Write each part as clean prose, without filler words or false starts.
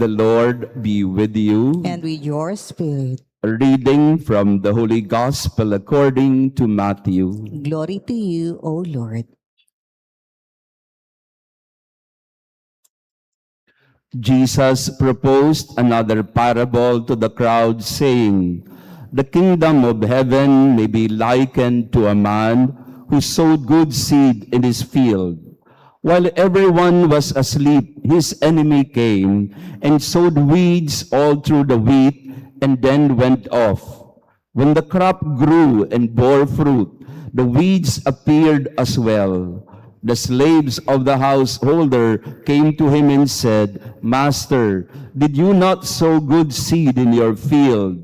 The Lord be with you. And with your spirit. A reading from the Holy Gospel according to Matthew. Glory to you, O Lord. Jesus proposed another parable to the crowd, saying, "The kingdom of heaven may be likened to a man who sowed good seed in his field. While everyone was asleep, his enemy came and sowed weeds all through the wheat and then went off. When the crop grew and bore fruit, the weeds appeared as well. The slaves of the householder came to him and said, 'Master, did you not sow good seed in your field?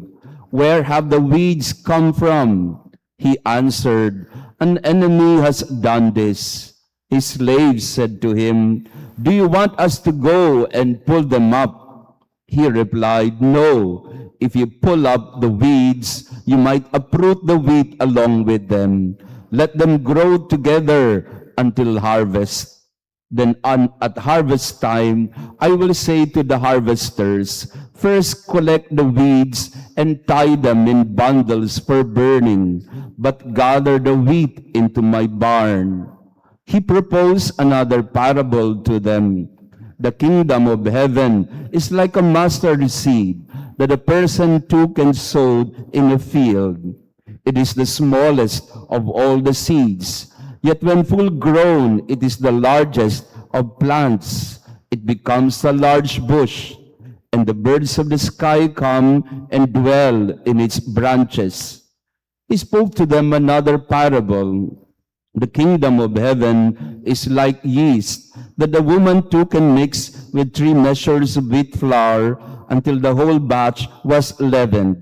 Where have the weeds come from?' He answered, 'An enemy has done this.' His slaves said to him, 'Do you want us to go and pull them up?' He replied, 'No. If you pull up the weeds, you might uproot the wheat along with them. Let them grow together until harvest. Then at harvest time, I will say to the harvesters, first collect the weeds and tie them in bundles for burning, but gather the wheat into my barn.' He proposed another parable to them. 'The kingdom of heaven is like a mustard seed that a person took and sowed in a field. It is the smallest of all the seeds, yet when full grown, it is the largest of plants. It becomes a large bush, and the birds of the sky come and dwell in its branches.' He spoke to them another parable. 'The kingdom of heaven is like yeast that the woman took and mixed with 3 measures of wheat flour until the whole batch was leavened.'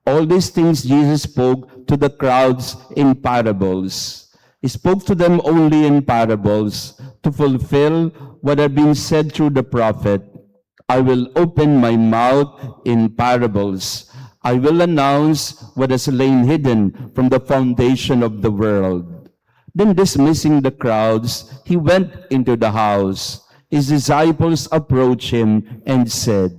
All these things Jesus spoke to the crowds in parables. He spoke to them only in parables to fulfill what had been said through the prophet, 'I will open my mouth in parables. I will announce what has lain hidden from the foundation of the world.' Then dismissing the crowds, he went into the house. His disciples approached him and said,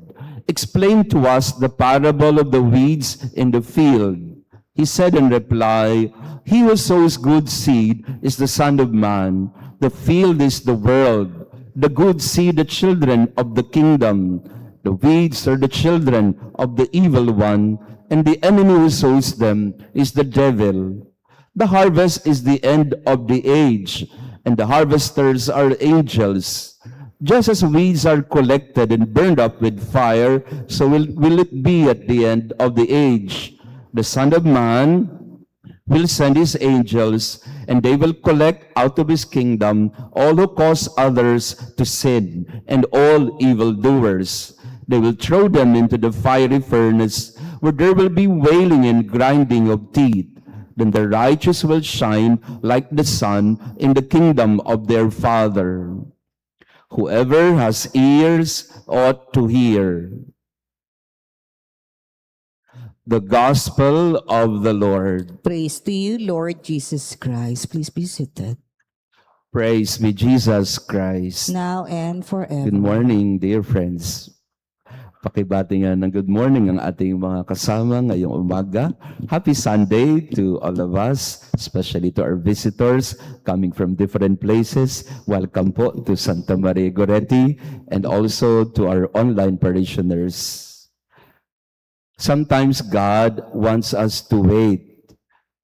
'Explain to us the parable of the weeds in the field.' He said in reply, 'He who sows good seed is the Son of Man. The field is the world. The good seed, the children of the kingdom. The weeds are the children of the evil one, and the enemy who sows them is the devil. The harvest is the end of the age, and the harvesters are angels. Just as weeds are collected and burned up with fire, so will it be at the end of the age. The Son of Man will send his angels, and they will collect out of his kingdom all who cause others to sin and all evildoers. They will throw them into the fiery furnace, where there will be wailing and grinding of teeth. Then the righteous will shine like the sun in the kingdom of their Father. Whoever has ears ought to hear.'" The Gospel of the Lord. Praise to you, Lord Jesus Christ. Please be seated. Praise be Jesus Christ. Now and forever. Good morning, dear friends. Pakibati nga ng good morning ang ating mga kasama ngayong umaga. Happy Sunday to all of us, especially to our visitors coming from different places. Welcome po to Santa Maria Goretti and also to our online parishioners. Sometimes God wants us to wait,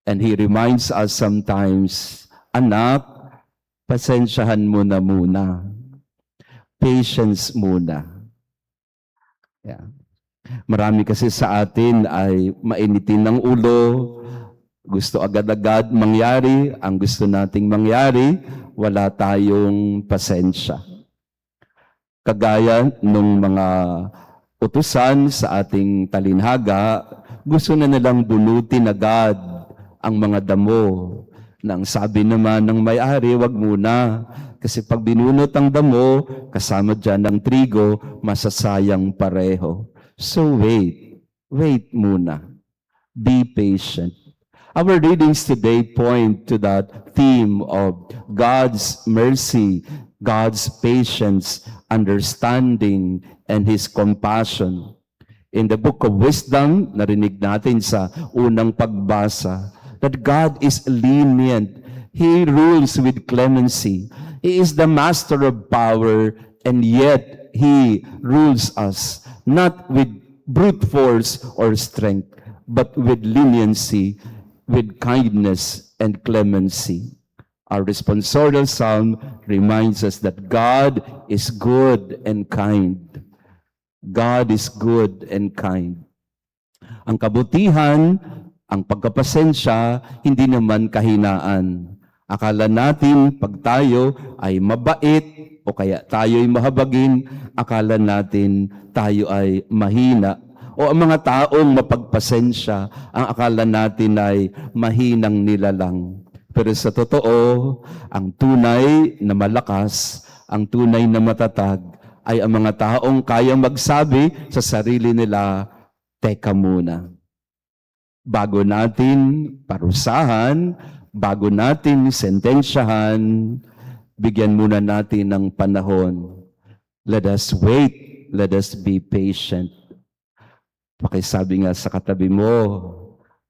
and He reminds us sometimes, "Anak, pasensyahan mo na muna. Patience muna." Yeah. Marami kasi sa atin ay mainitin ng ulo, gusto agad-agad mangyari, ang gusto nating mangyari, wala tayong pasensya. Kagaya nung mga utusan sa ating talinhaga, gusto na nilang bunutin agad ang mga damo. Nang sabi naman ng may-ari, wag muna. Kasi pag binunot ang damo, kasama dyan ng trigo, masasayang pareho. So wait muna. Be patient. Our readings today point to that theme of God's mercy, God's patience, understanding, and His compassion. In the book of wisdom, narinig natin sa unang pagbasa, that God is lenient. He rules with clemency. He is the master of power, and yet He rules us, not with brute force or strength, but with leniency, with kindness and clemency. Our responsorial psalm reminds us that God is good and kind. God is good and kind. Ang kabutihan, ang pagkapasensya, hindi naman kahinaan. Akala natin pag tayo ay mabait o kaya tayo ay mahabagin, akala natin tayo ay mahina. O ang mga taong mapagpasensya, ang akala natin ay mahinang nilalang. Pero sa totoo, ang tunay na malakas, ang tunay na matatag, ay ang mga taong kayang magsabi sa sarili nila, teka muna. Bago natin parusahan, bago natin sentensyahan, bigyan muna natin ng panahon. Let us wait, let us be patient. Pakisabi nga sa katabi mo,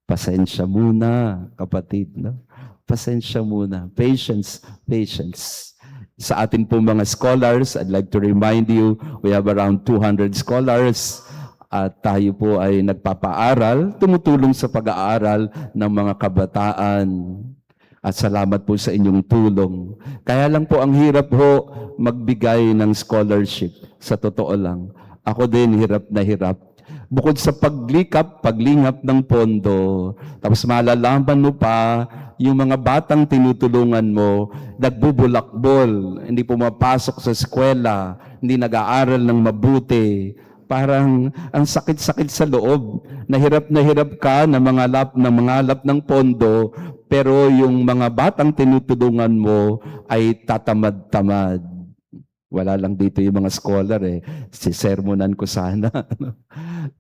pasensya muna, kapatid. No? Pasensya muna. Patience, patience. Sa atin po mga scholars, I'd like to remind you, we have around 200 scholars at tayo po ay nagpapaaral, tumutulong sa pag-aaral ng mga kabataan. At salamat po sa inyong tulong. Kaya lang po ang hirap po magbigay ng scholarship. Sa totoo lang. Ako din hirap na hirap. Bukod sa paglingap ng pondo, tapos malalaman mo pa, yung mga batang tinutulungan mo, nagbubulakbol, hindi pumapasok sa eskwela, hindi nag-aaral ng mabuti. Parang ang sakit-sakit sa loob. Na hirap ka na mangalap ng pondo, pero yung mga batang tinutulungan mo ay tatamad-tamad. Wala lang dito yung mga scholar sisermonan ko sana.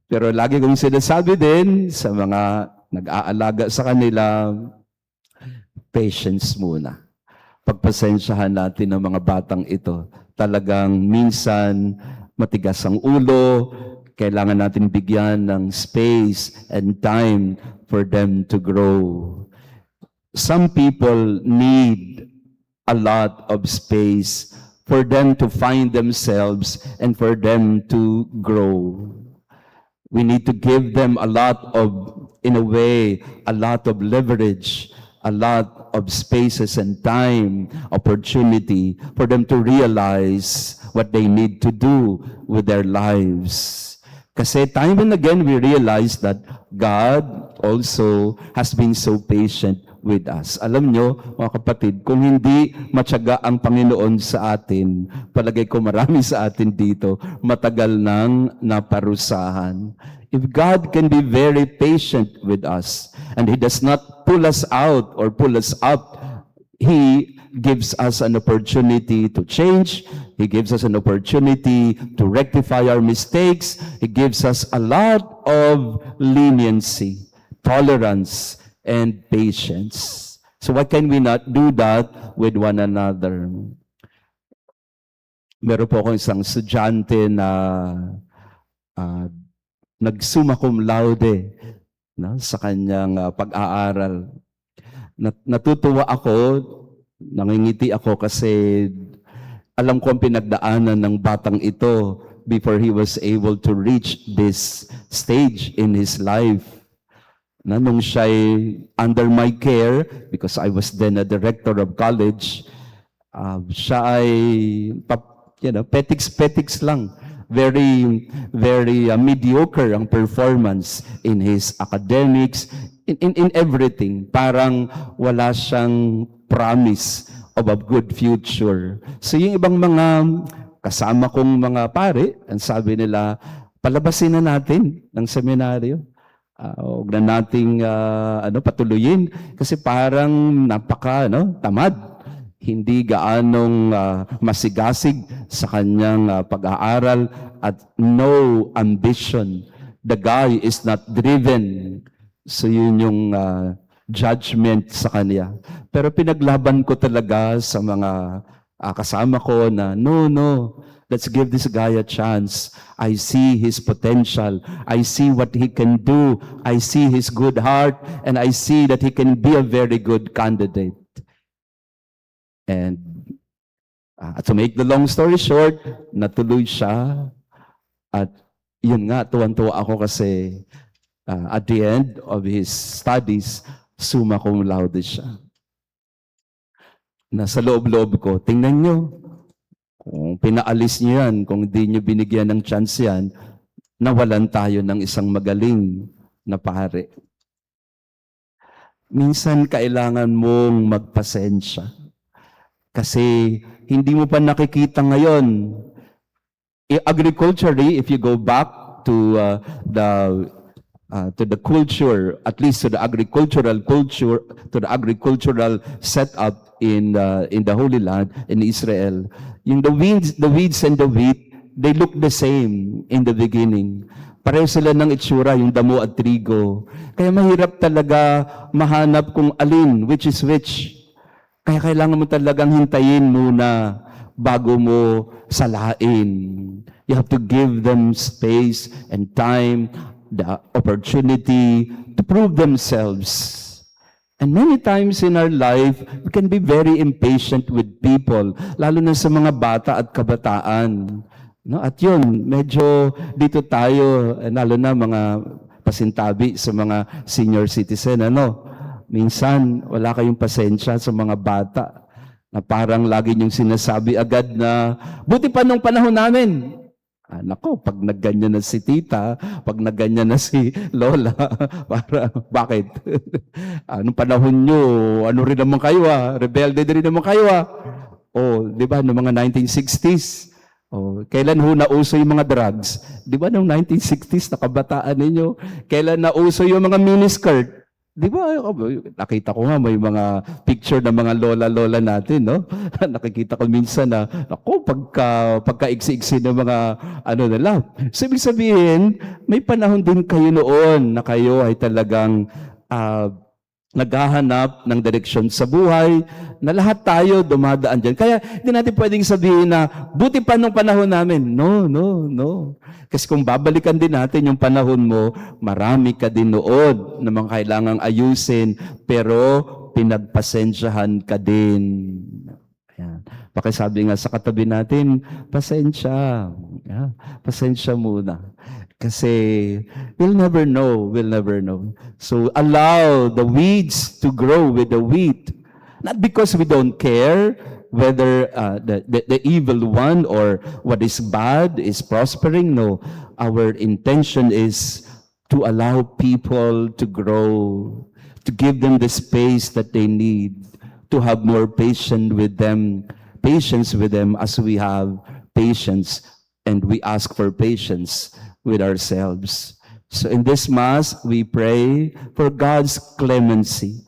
Pero lagi kong sinasabi din sa mga nag-aalaga sa kanila, patience muna. Pagpasensyahan natin ang mga batang ito. Talagang minsan matigas ang ulo, kailangan natin bigyan ng space and time for them to grow. Some people need a lot of space for them to find themselves and for them to grow. We need to give them a lot of leverage, a lot of spaces and time, opportunity for them to realize what they need to do with their lives. Kasi time and again, we realize that God also has been so patient with us. Alam nyo, mga kapatid, kung hindi matyaga ang Panginoon sa atin, palagay ko marami sa atin dito, matagal nang naparusahan. If God can be very patient with us, and He does not pull us out or pull us up, He gives us an opportunity to change. He gives us an opportunity to rectify our mistakes. He gives us a lot of leniency, tolerance, and patience. So why can we not do that with one another? Meron po akong isang estudyante na nag-summa cum laude sa kanyang pag-aaral. Natutuwa ako, nangingiti ako kasi alam ko ang pinagdaanan ng batang ito before he was able to reach this stage in his life. Nung siya'y under my care, because I was then a director of college, siya ay, petiks-petiks lang. Very, very mediocre ang performance in his academics, in everything. Parang wala siyang promise of a good future. So yung ibang mga kasama kong mga pare, ang sabi nila, palabasin na natin ng seminaryo. Huwag na nating patuluyin kasi parang tamad. Hindi gaanong masigasig sa kanyang pag-aaral at no ambition. The guy is not driven. So yun yung judgment sa kanya. Pero pinaglaban ko talaga sa mga kasama ko na no, Let's give this guy a chance. I see his potential. I see what he can do. I see his good heart. And I see that he can be a very good candidate. And to make the long story short, natuloy siya. At yun nga, tuwan-tuwa ako kasi at the end of his studies, summa cum laude siya. Nasa loob-loob ko, tingnan nyo, kung pinaalis niyo yan, kung di niyo binigyan ng chance yan, nawalan tayo ng isang magaling na pare. Minsan kailangan mong magpasensya. Kasi hindi mo pa nakikita ngayon. Agriculturally, if you go back to the culture, at least to the agricultural culture, to the agricultural setup in the Holy Land, in Israel, yung the weeds and the wheat, they look the same in the beginning. Pareho sila ng itsura, yung damo at trigo. Kaya mahirap talaga mahanap kung alin, which is which. Kaya kailangan mo talagang hintayin muna bago mo salain. You have to give them space and time, the opportunity to prove themselves. And many times in our life, we can be very impatient with people, lalo na sa mga bata at kabataan. No? At yun, medyo dito tayo, lalo na mga pasintabi sa mga senior citizen, minsan wala kayong pasensya sa mga bata na parang lagi niyong sinasabi agad na, buti pa nung panahon namin. Nako, pag nagganyan na si tita, pag nagganyan na si lola, bakit? Anong panahon nyo, ano rin naman kayo rebelde din naman kayo di ba, noong mga 1960s, kailan ho nauso yung mga drugs? Di ba, noong 1960s, nakabataan ninyo, kailan nauso yung mga miniskirt? Di ba, nakita ko nga may mga picture ng mga lola-lola natin, no? Nakikita ko minsan na, ako, pagka-iksi-iksi ng mga, nila. So, ibig sabihin, may panahon din kayo noon na kayo ay talagang naghahanap ng direksyon sa buhay, na lahat tayo dumadaan dyan. Kaya, hindi natin pwedeng sabihin na, buti pa nung panahon namin. No. Kasi kung babalikan din natin yung panahon mo, marami ka din noon na mga kailangang ayusin, pero pinagpasensyahan ka din. Ayan. Pakisabi nga sa katabi natin, pasensya. Pasensya muna. Kasi we'll never know. So allow the weeds to grow with the wheat. Not because we don't care whether the evil one or what is bad is prospering. No, our intention is to allow people to grow, to give them the space that they need, to have more patience with them as we have patience, and we ask for patience with ourselves. So in this Mass, we pray for God's clemency,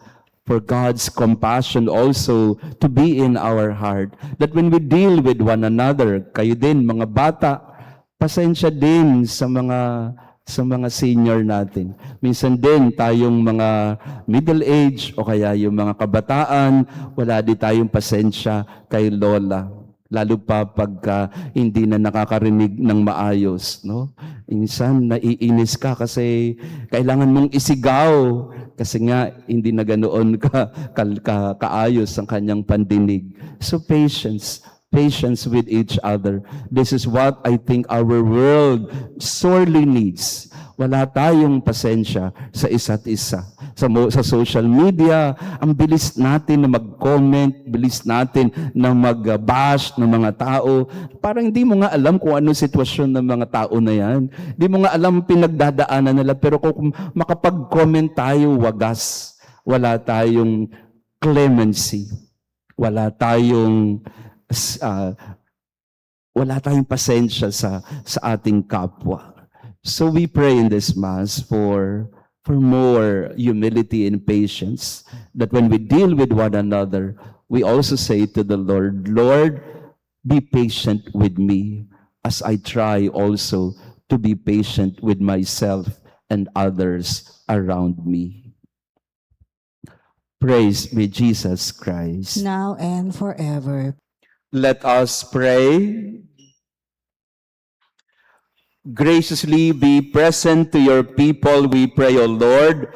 for God's compassion also to be in our heart. That when we deal with one another, kayo din, mga bata, pasensya din sa mga senior natin. Minsan din tayong mga middle age o kaya yung mga kabataan, wala din tayong pasensya kay lola. Lalo pa pagka hindi na nakakarinig ng maayos, no? Minsan naiinis ka kasi kailangan mong isigaw kasi nga hindi na ganoon kaayos ang kanyang pandinig. So patience with each other. This is what I think our world sorely needs. Wala tayong pasensya sa isa't isa. Sa social media, ang bilis natin na mag-comment, bilis natin na mag-bash ng mga tao. Parang hindi mo nga alam kung anong sitwasyon ng mga tao na yan. Hindi mo nga alam pinagdadaanan nila. Pero kung makapag-comment tayo, wagas. Wala tayong clemency. Wala tayong pasensya sa ating kapwa. So we pray in this Mass for more humility and patience, that when we deal with one another, we also say to the Lord, Lord, be patient with me as I try also to be patient with myself and others around me. Praise be Jesus Christ. Now and forever. Let us pray. Graciously be present to your people, we pray, O Lord,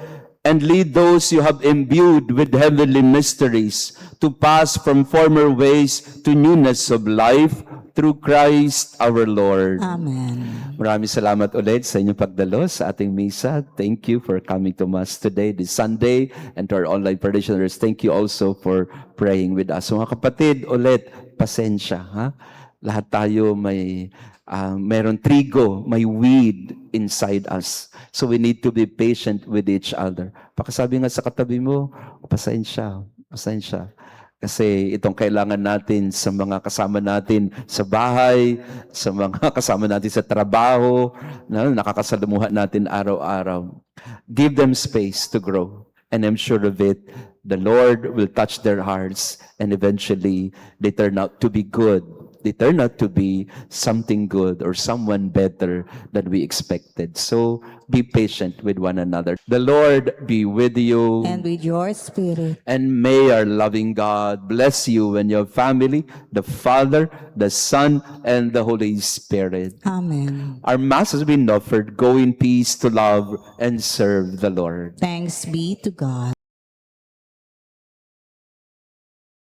and lead those you have imbued with heavenly mysteries to pass from former ways to newness of life through Christ our Lord. Amen. Maraming salamat ulit sa inyong pagdalo sa ating misa. Thank you for coming to Mass today, this Sunday, and to our online parishioners. Thank you also for praying with us. So, mga kapatid, ulit, pasensya. Ha? Lahat tayo meron trigo, may weed inside us. So we need to be patient with each other. Pakasabi nga sa katabi mo, pasensya. Kasi itong kailangan natin sa mga kasama natin sa bahay, sa mga kasama natin sa trabaho, na nakakasalamuha natin araw-araw. Give them space to grow. And I'm sure of it, the Lord will touch their hearts and eventually they turn out to be good. They turn out to be something good or someone better than we expected. So be patient with one another. The Lord be with you. And with your spirit. And may our loving God bless you and your family, the Father, the Son, and the Holy Spirit. Amen. Our Mass has been offered. Go in peace to love and serve the Lord. Thanks be to God.